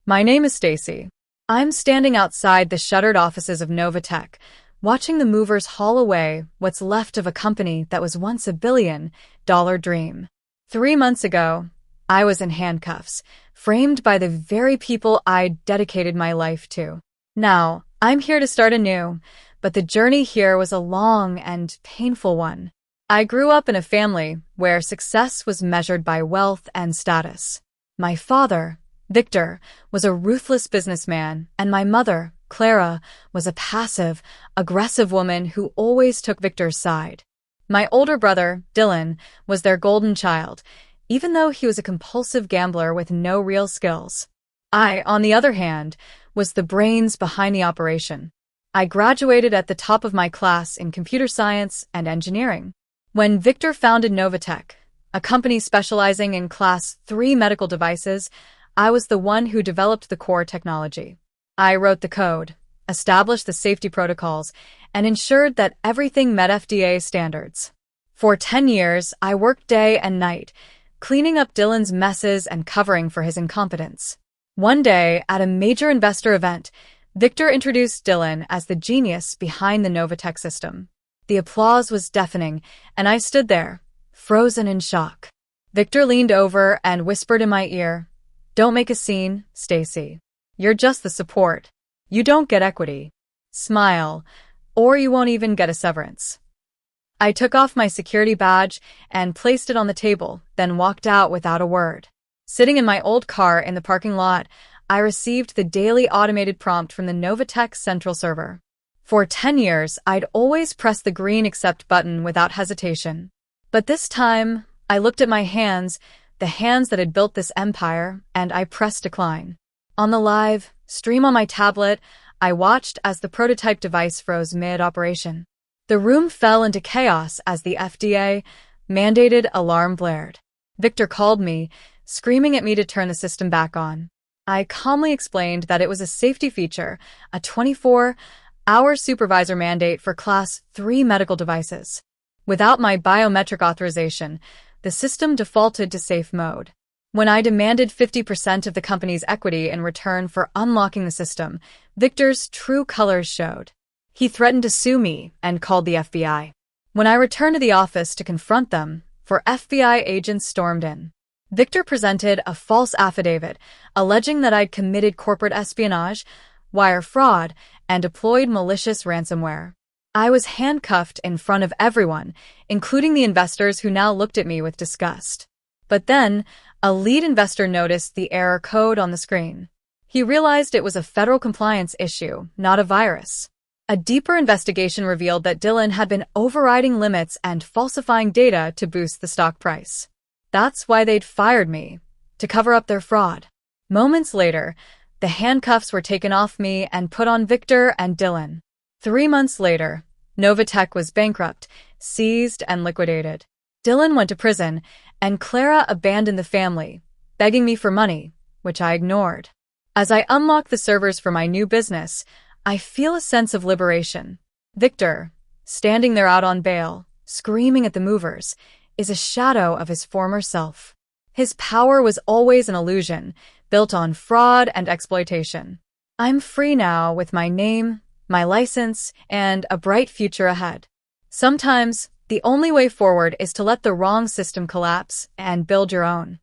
My name is Stacy. I'm standing outside the shuttered offices of Novatech, watching the movers haul away what's left of a company that was once $1 billion dream. 3 months ago, I was in handcuffs, framed by the very people I'd dedicated my life to. Now, I'm here to start anew, but the journey here was a long and painful one. I grew up in a family where success was measured by wealth and status. My father, Victor, was a ruthless businessman, and my mother, Clara, was a passive, aggressive woman who always took Victor's side. My older brother, Dylan, was their golden child, even though he was a compulsive gambler with no real skills. I, on the other hand, was the brains behind the operation. I graduated at the top of my class in computer science and engineering. When Victor founded Novatech, a company specializing in Class 3 medical devices, I was the one who developed the core technology. I wrote the code, established the safety protocols, and ensured that everything met FDA standards. For 10 years, I worked day and night, cleaning up Dylan's messes and covering for his incompetence. One day, at a major investor event, Victor introduced Dylan as the genius behind the Novatech system. The applause was deafening, and I stood there, frozen in shock. Victor leaned over and whispered in my ear, "Don't make a scene, Stacy. You're just the support. You don't get equity. Smile, or you won't even get a severance." I took off my security badge and placed it on the table, then walked out without a word. Sitting in my old car in the parking lot, I received the daily automated prompt from the Novatech central server. For 10 years, I'd always pressed the green accept button without hesitation. But this time, I looked at my hands, the hands that had built this empire, and I pressed decline. On the live stream on my tablet, I watched as the prototype device froze mid-operation. The room fell into chaos as the FDA-mandated alarm blared. Victor called me, screaming at me to turn the system back on. I calmly explained that it was a safety feature, a 24-hour supervisor mandate for Class 3 medical devices. Without my biometric authorization, the system defaulted to safe mode. When I demanded 50% of the company's equity in return for unlocking the system, Victor's true colors showed. He threatened to sue me and called the FBI. When I returned to the office to confront them, 4 FBI agents stormed in. Victor presented a false affidavit alleging that I'd committed corporate espionage, wire fraud, and deployed malicious ransomware. I was handcuffed in front of everyone, including the investors who now looked at me with disgust. But then, a lead investor noticed the error code on the screen. He realized it was a federal compliance issue, not a virus. A deeper investigation revealed that Dylan had been overriding limits and falsifying data to boost the stock price. That's why they'd fired me, to cover up their fraud. Moments later, the handcuffs were taken off me and put on Victor and Dylan. 3 months later, Novatech was bankrupt, seized, and liquidated. Dylan went to prison, and Clara abandoned the family, begging me for money, which I ignored. As I unlock the servers for my new business, I feel a sense of liberation. Victor, standing there out on bail, screaming at the movers, is a shadow of his former self. His power was always an illusion, built on fraud and exploitation. I'm free now with my name, my license, and a bright future ahead. Sometimes, the only way forward is to let the wrong system collapse and build your own.